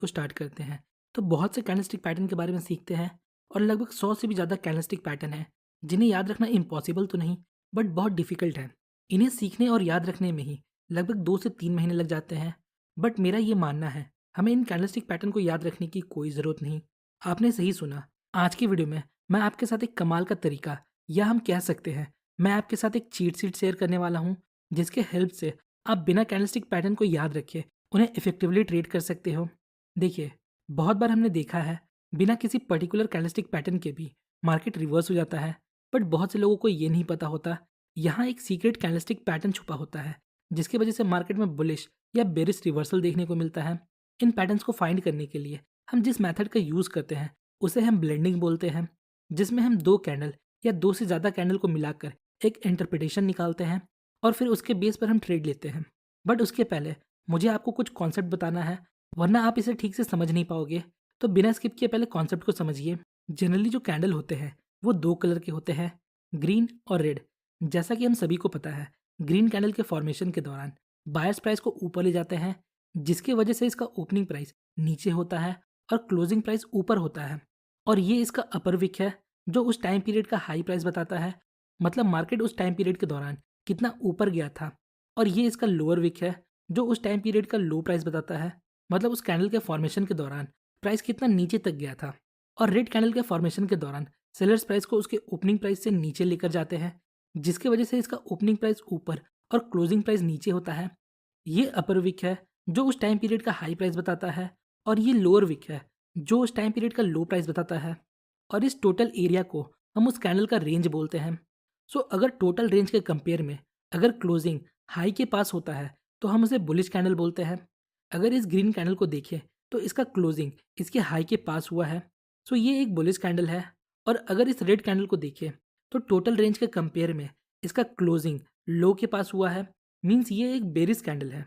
को स्टार्ट करते हैं तो बहुत से कैंडलस्टिक पैटर्न के बारे में सीखते हैं और लगभग 100 से भी ज़्यादा कैंडलस्टिक पैटर्न हैं जिन्हें याद रखना इम्पॉसिबल तो नहीं बट बहुत डिफिकल्ट है। इन्हें सीखने और याद रखने में ही लगभग 2 से 3 महीने लग जाते हैं। बट मेरा ये मानना है हमें इन कैंडलस्टिक पैटर्न को याद रखने की कोई ज़रूरत नहीं। आपने सही सुना। आज की वीडियो में मैं आपके साथ एक कमाल का तरीका या हम कह सकते हैं मैं आपके साथ एक चीट शीट शेयर करने वाला हूँ जिसके हेल्प से आप बिना कैंडलस्टिक पैटर्न को याद रखे उन्हें इफेक्टिवली ट्रेड कर सकते हो। देखिए, बहुत बार हमने देखा है बिना किसी पर्टिकुलर कैंडलस्टिक पैटर्न के भी मार्केट रिवर्स हो जाता है। बट बहुत से लोगों को ये नहीं पता होता यहाँ एक सीक्रेट कैंडलस्टिक पैटर्न छुपा होता है जिसकी वजह से मार्केट में बुलिश या बेरिश रिवर्सल देखने को मिलता है। इन पैटर्न्स को फाइंड करने के लिए हम जिस मेथड का यूज़ करते हैं उसे हम ब्लेंडिंग बोलते हैं, जिसमें हम 2 कैंडल या 2 से ज़्यादा कैंडल को मिलाकर एक इंटरप्रिटेशन निकालते हैं और फिर उसके बेस पर हम ट्रेड लेते हैं। बट उसके पहले मुझे आपको कुछ कॉन्सेप्ट बताना है, वरना आप इसे ठीक से समझ नहीं पाओगे। तो बिना स्किप किए पहले कॉन्सेप्ट को समझिए। जनरली जो कैंडल होते हैं वो 2 कलर के होते हैं, ग्रीन और रेड। जैसा कि हम सभी को पता है, ग्रीन कैंडल के फॉर्मेशन के दौरान बायर्स प्राइस को ऊपर ले जाते हैं, जिसकी वजह से इसका ओपनिंग प्राइस नीचे होता है और क्लोजिंग प्राइस ऊपर होता है। और ये इसका अपर विक है जो उस टाइम पीरियड का हाई प्राइस बताता है, मतलब मार्केट उस टाइम पीरियड के दौरान कितना ऊपर गया था। और ये इसका लोअर विक है जो उस टाइम पीरियड का लो प्राइस बताता है, मतलब उस कैंडल के फॉर्मेशन के दौरान प्राइस कितना नीचे तक गया था। और रेड कैंडल के फॉर्मेशन के दौरान सेलर्स प्राइस को उसके ओपनिंग प्राइस से नीचे लेकर जाते हैं, जिसकी वजह से इसका ओपनिंग प्राइस ऊपर और क्लोजिंग प्राइस नीचे होता है। ये अपर विक है जो उस टाइम पीरियड का हाई प्राइस बताता है और ये लोअर विक है जो उस टाइम पीरियड का लो प्राइस बताता है। और इस टोटल एरिया को हम उस कैंडल का रेंज बोलते हैं। सो अगर टोटल रेंज के कंपेयर में अगर क्लोजिंग हाई के पास होता है तो हम उसे बुलिश कैंडल बोलते हैं। अगर इस ग्रीन कैंडल को देखें तो इसका क्लोजिंग इसके हाई के पास हुआ है, सो ये एक बुलिश कैंडल है। और अगर इस रेड कैंडल को देखें तो टोटल रेंज के कंपेयर में इसका क्लोजिंग लो के पास हुआ है, मीन्स ये एक बेरिश कैंडल है।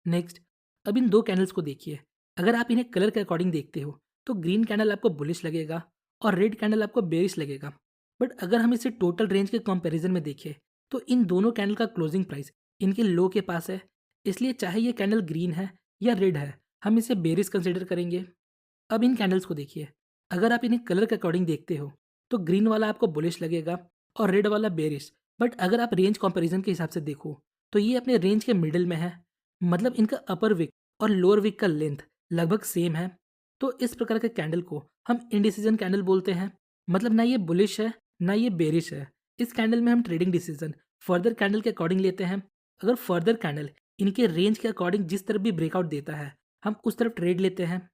नेक्स्ट, अब इन 2 कैंडल्स को देखिए। अगर आप इन्हें कलर के अकॉर्डिंग देखते हो तो ग्रीन कैंडल आपको बुलिश लगेगा और रेड कैंडल आपको बेरिश लगेगा। बट अगर हम इसे टोटल रेंज के कंपैरिजन में देखें तो इन दोनों कैंडल का क्लोजिंग प्राइस इनके लो के पास है, इसलिए चाहे ये कैंडल ग्रीन है या रेड है हम इसे बेरिश कंसिडर करेंगे। अब इन कैंडल्स को देखिए। अगर आप इन्हें कलर के अकॉर्डिंग देखते हो तो ग्रीन वाला आपको बुलिश लगेगा और रेड वाला बेरिश। बट अगर आप रेंज कंपैरिजन के हिसाब से देखो तो ये अपने रेंज के मिडिल में है, मतलब इनका अपर विक और लोअर विक का लेंथ लगभग सेम है। तो इस प्रकार के कैंडल को हम इंडिसीजन कैंडल बोलते हैं, मतलब ना ये बुलिश है ना ये बेरिश है। इस कैंडल में हम ट्रेडिंग डिसीजन फर्दर कैंडल के अकॉर्डिंग लेते हैं। अगर फर्दर कैंडल इनके रेंज के अकॉर्डिंग जिस तरफ भी ब्रेकआउट देता है हम उस तरफ ट्रेड लेते हैं।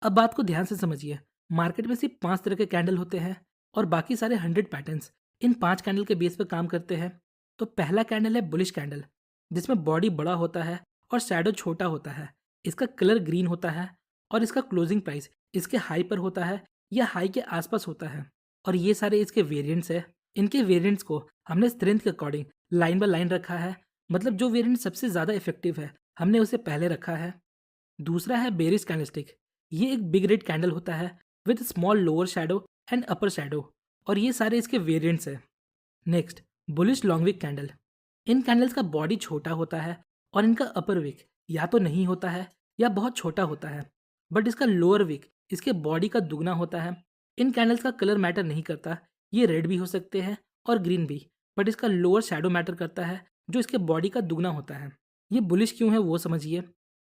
अब बात को ध्यान से समझिए। मार्केट में सिर्फ 5 तरह के कैंडल होते हैं और बाकी सारे 100 पैटर्न्स इन 5 कैंडल के बेस पर काम करते हैं। तो पहला कैंडल है बुलिश कैंडल, जिसमें बॉडी बड़ा होता है और शैडो छोटा होता है। इसका कलर ग्रीन होता है और इसका क्लोजिंग प्राइस इसके हाई पर होता है या हाई के आसपास होता है। और ये सारे इसके वेरिएंट्स है। इनके वेरिएंट्स को हमने स्ट्रेंथ के अकॉर्डिंग लाइन बाय लाइन रखा है, मतलब जो वेरिएंट सबसे ज़्यादा इफेक्टिव है हमने उसे पहले रखा है। दूसरा है बेरिश कैंडलस्टिक। ये एक बिग रेड कैंडल होता है with small lower shadow and upper shadow, और ये सारे इसके वेरिएंट्स हैं। Next, bullish long wick candle. इन कैंडल्स का बॉडी छोटा होता है और इनका अपर विक या तो नहीं होता है या बहुत छोटा होता है, बट इसका लोअर विक इसके बॉडी का दुगना होता है। इन कैंडल्स का कलर मैटर नहीं करता, ये रेड भी हो सकते हैं और ग्रीन भी, बट इसका लोअर शैडो मैटर करता है जो इसके बॉडी का दुगना होता है। ये बुलिश क्यों है वो समझिए।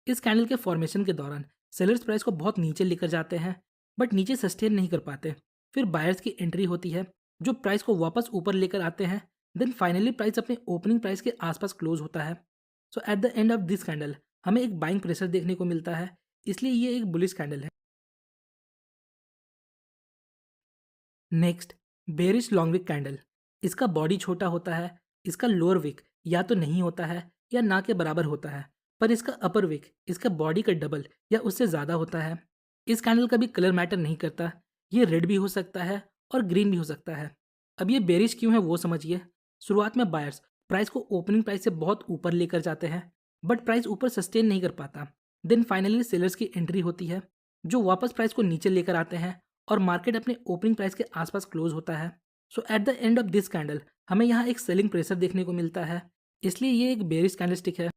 इस कैंडल के फॉर्मेशन के दौरान सेलर्स प्राइस को बहुत नीचे लेकर जाते हैं, बट नीचे सस्टेन नहीं कर पाते। फिर बायर्स की एंट्री होती है जो प्राइस को वापस ऊपर लेकर आते हैं। देन फाइनली प्राइस अपने ओपनिंग प्राइस के आसपास क्लोज होता है। So at the end of this candle हमें एक बाइंग प्रेशर देखने को मिलता है, इसलिए ये एक बुलिश कैंडल है। Next, bearish long wick candle. इसका बॉडी छोटा होता है, इसका लोअर विक या तो नहीं होता है या ना के बराबर होता है, पर इसका अपर विक इसका बॉडी का डबल या उससे ज़्यादा होता है। इस कैंडल का भी कलर मैटर नहीं करता, ये रेड भी हो सकता है और ग्रीन भी हो सकता है। अब ये बेरिश क्यों है वो समझिए। शुरुआत में बायर्स प्राइस को ओपनिंग प्राइस से बहुत ऊपर लेकर जाते हैं, बट प्राइस ऊपर सस्टेन नहीं कर पाता। देन फाइनली सेलर्स की एंट्री होती है जो वापस प्राइस को नीचे लेकर आते हैं और मार्केट अपने ओपनिंग प्राइस के आसपास क्लोज होता है। So at the end of this candle हमें यहाँ एक सेलिंग प्रेशर देखने को मिलता है, इसलिए ये एक बेरिश कैंडलस्टिक है।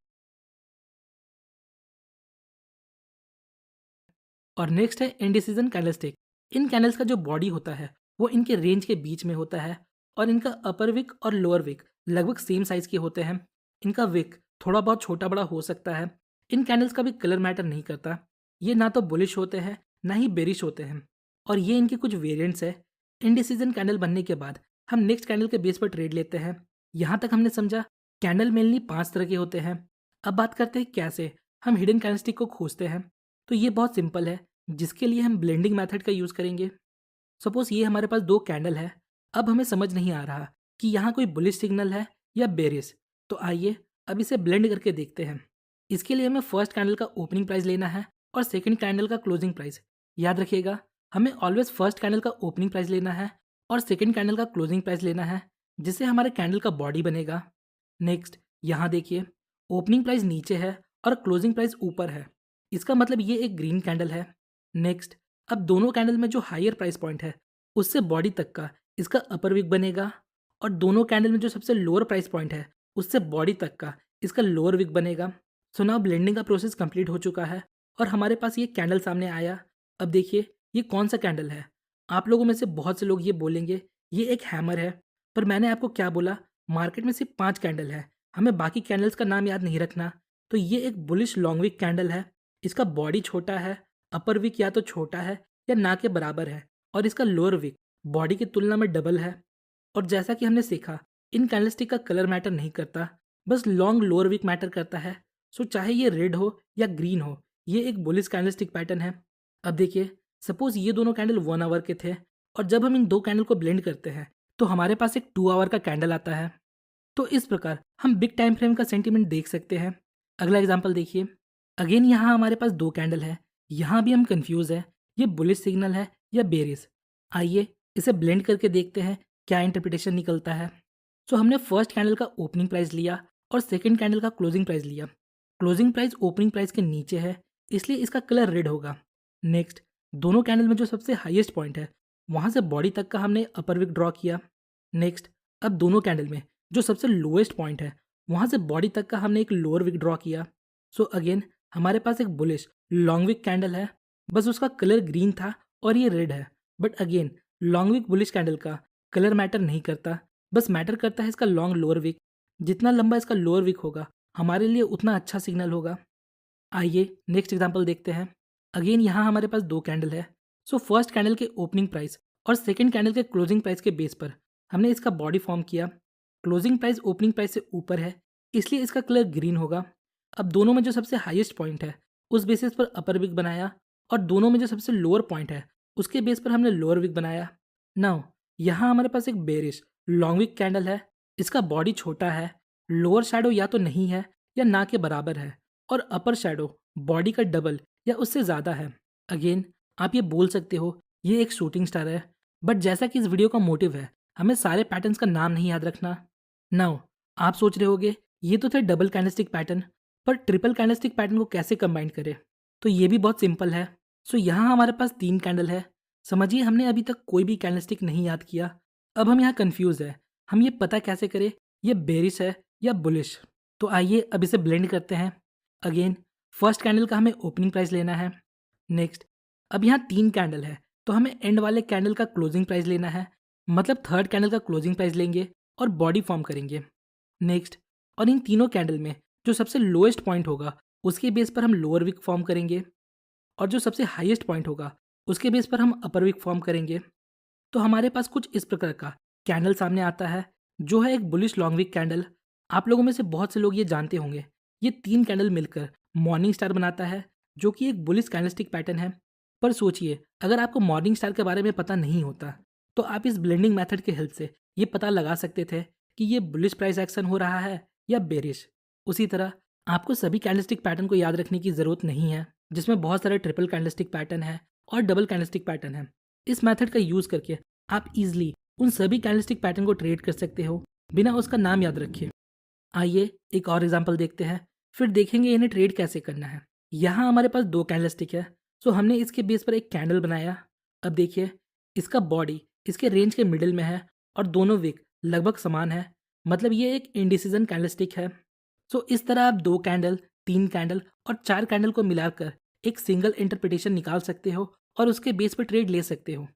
और नेक्स्ट है इंडिसीजन कैंडलस्टिक। इन कैंडल्स का जो बॉडी होता है वो इनके रेंज के बीच में होता है और इनका अपर विक और लोअर विक लगभग सेम साइज के होते हैं। इनका विक थोड़ा बहुत छोटा बड़ा हो सकता है। इन कैंडल्स का भी कलर मैटर नहीं करता। ये ना तो बुलिश होते हैं ना ही बेरिश होते हैं। और ये इनके कुछ वेरिएंट्स है। इनडिसीजन कैंडल बनने के बाद हम नेक्स्ट कैंडल के बेस पर ट्रेड लेते हैं। यहाँ तक हमने समझा कैंडल मेनली 5 तरह के होते हैं। अब बात करते हैं कैसे हम हिडन कैंडलस्टिक को खोजते हैं। तो ये बहुत सिंपल है, जिसके लिए हम ब्लेंडिंग मेथड का यूज़ करेंगे। सपोज ये हमारे पास 2 कैंडल है। अब हमें समझ नहीं आ रहा कि यहाँ कोई बुलिश सिग्नल है या बेरिश। तो आइए अब इसे ब्लेंड करके देखते हैं। इसके लिए हमें फर्स्ट कैंडल का ओपनिंग प्राइस लेना है और सेकंड कैंडल का क्लोजिंग प्राइस। याद रखिएगा, हमें ऑलवेज फर्स्ट कैंडल का ओपनिंग प्राइस लेना है और सेकंड कैंडल का क्लोजिंग प्राइस लेना है, जिससे हमारे कैंडल का बॉडी बनेगा। नेक्स्ट यहाँ देखिए, ओपनिंग प्राइस नीचे है और क्लोजिंग प्राइस ऊपर है। इसका मतलब ये एक ग्रीन कैंडल है। नेक्स्ट, अब दोनों कैंडल में जो हायर प्राइस पॉइंट है उससे बॉडी तक का इसका अपर विक बनेगा और दोनों कैंडल में जो सबसे लोअर प्राइस पॉइंट है उससे बॉडी तक का इसका लोअर विक बनेगा। सो नाउ ब्लेंडिंग का प्रोसेस कंप्लीट हो चुका है और हमारे पास ये कैंडल सामने आया। अब देखिए ये कौन सा कैंडल है। आप लोगों में से बहुत से लोग ये बोलेंगे ये एक हैमर है, पर मैंने आपको क्या बोला, मार्केट में सिर्फ 5 कैंडल है, हमें बाकी कैंडल्स का नाम याद नहीं रखना। तो ये एक बुलिश लॉन्ग विक कैंडल है। इसका बॉडी छोटा है, अपर विक या तो छोटा है या ना के बराबर है और इसका लोअर विक बॉडी की तुलना में डबल है। और जैसा कि हमने सीखा, इन कैंडलस्टिक का कलर मैटर नहीं करता, बस लॉन्ग लोअर विक मैटर करता है। सो चाहे ये रेड हो या ग्रीन हो, ये एक बुलिश कैंडलस्टिक पैटर्न है। अब देखिए, सपोज ये दोनों कैंडल 1 आवर के थे और जब हम इन 2 कैंडल को ब्लेंड करते हैं तो हमारे पास एक 2 आवर का कैंडल आता है। तो इस प्रकार हम बिग टाइम फ्रेम का सेंटीमेंट देख सकते हैं। अगला एग्जांपल देखिए। अगेन यहाँ हमारे पास 2 कैंडल है। यहाँ भी हम कंफ्यूज है, ये बुलिश सिग्नल है या बेरिश। आइए इसे ब्लेंड करके देखते हैं क्या इंटरप्रिटेशन निकलता है। सो हमने फर्स्ट कैंडल का ओपनिंग प्राइस लिया और सेकंड कैंडल का क्लोजिंग प्राइस लिया। क्लोजिंग प्राइस ओपनिंग प्राइस के नीचे है, इसलिए इसका कलर रेड होगा। नेक्स्ट, दोनों कैंडल में जो सबसे हाईएस्ट पॉइंट है वहाँ से बॉडी तक का हमने अपर विक ड्रॉ किया। नेक्स्ट, अब दोनों कैंडल में जो सबसे लोएस्ट पॉइंट है वहाँ से बॉडी तक का हमने एक लोअर विक ड्रॉ किया। सो अगेन हमारे पास एक बुलिश लॉन्ग विक कैंडल है, बस उसका कलर ग्रीन था और ये रेड है। But again long wick bullish candle का कलर मैटर नहीं करता, बस मैटर करता है इसका लॉन्ग लोअर विक। जितना लंबा इसका लोअर विक होगा हमारे लिए उतना अच्छा सिग्नल होगा। आइए नेक्स्ट एग्जांपल देखते हैं। अगेन यहाँ हमारे पास 2 कैंडल है। सो फर्स्ट कैंडल के ओपनिंग प्राइस और सेकंड कैंडल के क्लोजिंग प्राइस के बेस पर हमने इसका बॉडी फॉर्म किया। क्लोजिंग प्राइस ओपनिंग प्राइस से ऊपर है, इसलिए इसका कलर ग्रीन होगा। अब दोनों में जो सबसे हाईएस्ट पॉइंट है उस बेसिस पर अपर विक बनाया और दोनों में जो सबसे लोअर पॉइंट है उसके बेस पर हमने लोअर विक बनाया। नाउ यहाँ हमारे पास एक बेरिश लॉन्ग विक कैंडल है। इसका बॉडी छोटा है, लोअर शैडो या तो नहीं है या ना के बराबर है और अपर शैडो बॉडी का डबल या उससे ज़्यादा है। अगेन आप ये बोल सकते हो ये एक शूटिंग स्टार है, बट जैसा कि इस वीडियो का मोटिव है हमें सारे पैटर्न्स का नाम नहीं याद रखना। नाउ आप सोच रहे होगे ये तो थे डबल कैंडलस्टिक पैटर्न, पर ट्रिपल कैंडलस्टिक पैटर्न को कैसे कंबाइन करें। तो ये भी बहुत सिंपल है। सो यहाँ हमारे पास 3 कैंडल है। समझिए हमने अभी तक कोई भी कैंडलस्टिक नहीं याद किया। अब हम यहाँ कंफ्यूज है, हम ये पता कैसे करें ये बेरिश है या बुलिश। तो आइए अब इसे ब्लेंड करते हैं। अगेन फर्स्ट कैंडल का हमें ओपनिंग प्राइस लेना है। नेक्स्ट, अब यहाँ 3 कैंडल है तो हमें एंड वाले कैंडल का क्लोजिंग प्राइस लेना है, मतलब थर्ड कैंडल का क्लोजिंग प्राइस लेंगे और बॉडी फॉर्म करेंगे। नेक्स्ट, और इन तीनों कैंडल में जो सबसे लोएस्ट पॉइंट होगा उसके बेस पर हम लोअर विक फॉर्म करेंगे और जो सबसे हाईएस्ट पॉइंट होगा उसके बेस पर हम अपर विक फॉर्म करेंगे। तो हमारे पास कुछ इस प्रकार का कैंडल सामने आता है, जो है एक बुलिश लॉन्ग विक कैंडल। आप लोगों में से बहुत से लोग ये जानते होंगे, ये 3 कैंडल मिलकर मॉर्निंग स्टार बनाता है, जो कि एक बुलिश कैंडलस्टिक पैटर्न है। पर सोचिए अगर आपको मॉर्निंग स्टार के बारे में पता नहीं होता तो आप इस ब्लेंडिंग मेथड के हेल्प से ये पता लगा सकते थे कि ये बुलिश प्राइस एक्शन हो रहा है या बेरिश। उसी तरह आपको सभी कैंडलस्टिक पैटर्न को याद रखने की ज़रूरत नहीं है, जिसमें बहुत सारे ट्रिपल कैंडलस्टिक पैटर्न है और डबल कैंडलस्टिक पैटर्न है। इस मेथड का यूज़ करके आप इजीली उन सभी कैंडलस्टिक पैटर्न को ट्रेड कर सकते हो बिना उसका नाम याद रखे। आइए एक और एग्जांपल देखते हैं, फिर देखेंगे इन्हें ट्रेड कैसे करना है। यहाँ हमारे पास 2 कैंडलस्टिक है, सो हमने इसके बेस पर एक कैंडल बनाया। अब देखिए इसका बॉडी इसके रेंज के मिडिल में है और दोनों विक लगभग समान है, मतलब ये एक इंडिसीजन कैंडलस्टिक है। सो इस तरह आप 2 कैंडल, 3 कैंडल और 4 कैंडल को मिलाकर एक सिंगल इंटरप्रिटेशन निकाल सकते हो और उसके बेस पर ट्रेड ले सकते हो।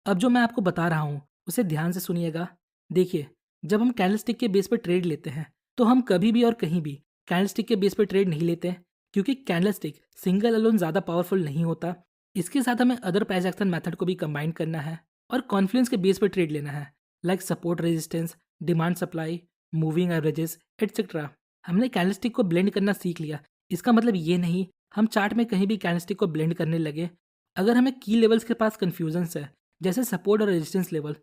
अब जो मैं आपको बता रहा हूँ उसे ध्यान से सुनिएगा। देखिए, जब हम कैंडलस्टिक के बेस पर ट्रेड लेते हैं तो हम कभी भी और कहीं भी कैंडलस्टिक के बेस पर ट्रेड नहीं लेते हैं, क्योंकि कैंडलस्टिक सिंगल अलोन ज़्यादा पावरफुल नहीं होता। इसके साथ हमें अदर प्राइस एक्शन मेथड को भी कंबाइन करना है और कॉन्फ्लुएंस के बेस पर ट्रेड लेना है, like support resistance, demand supply, moving averages etcetera. हमने कैंडलस्टिक को ब्लेंड करना सीख लिया। इसका मतलब ये नहीं हम चार्ट में कहीं भी कैंडलस्टिक को ब्लेंड करने लगे। अगर हमें की लेवल्स के पास कन्फ्यूजन्स है, जैसे सपोर्ट और रेजिस्टेंस लेवल,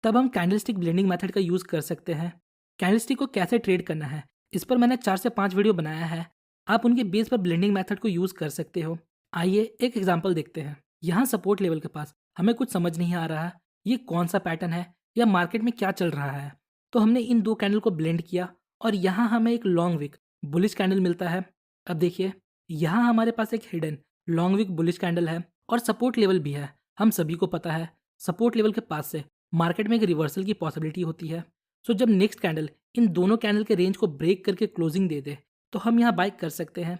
तब हम कैंडलस्टिक ब्लेंडिंग मेथड का यूज़ कर सकते हैं। कैंडलस्टिक को कैसे ट्रेड करना है, इस पर मैंने 4 से 5 वीडियो बनाया है। आप उनके बेस पर ब्लेंडिंग मेथड को यूज़ कर सकते हो। आइए एक एग्जांपल देखते हैं। यहाँ सपोर्ट लेवल के पास हमें कुछ समझ नहीं आ रहा ये कौन सा पैटर्न है या मार्केट में क्या चल रहा है। तो हमने इन 2 कैंडल को ब्लेंड किया और यहाँ हमें एक लॉन्ग विक बुलिश कैंडल मिलता है। अब देखिए, यहाँ हमारे पास एक hidden long wick bullish candle है और सपोर्ट लेवल भी है। हम सभी को पता है सपोर्ट लेवल के पास से मार्केट में एक रिवर्सल की पॉसिबिलिटी होती है। सो जब नेक्स्ट कैंडल इन दोनों कैंडल के रेंज को ब्रेक करके क्लोजिंग दे दे तो हम यहाँ बाइक कर सकते हैं।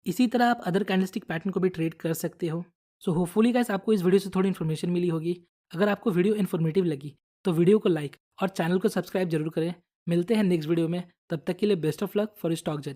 इसी तरह आप अदर कैंडलस्टिक पैटर्न को भी ट्रेड कर सकते हो। सो होपफुली गाइस आपको इस वीडियो से थोड़ी इन्फॉर्मेशन मिली होगी। अगर आपको वीडियो इन्फॉर्मेटिव लगी तो वीडियो को लाइक और चैनल को सब्सक्राइब जरूर करें। मिलते हैं नेक्स्ट वीडियो में, तब तक के लिए best of luck for stock journey.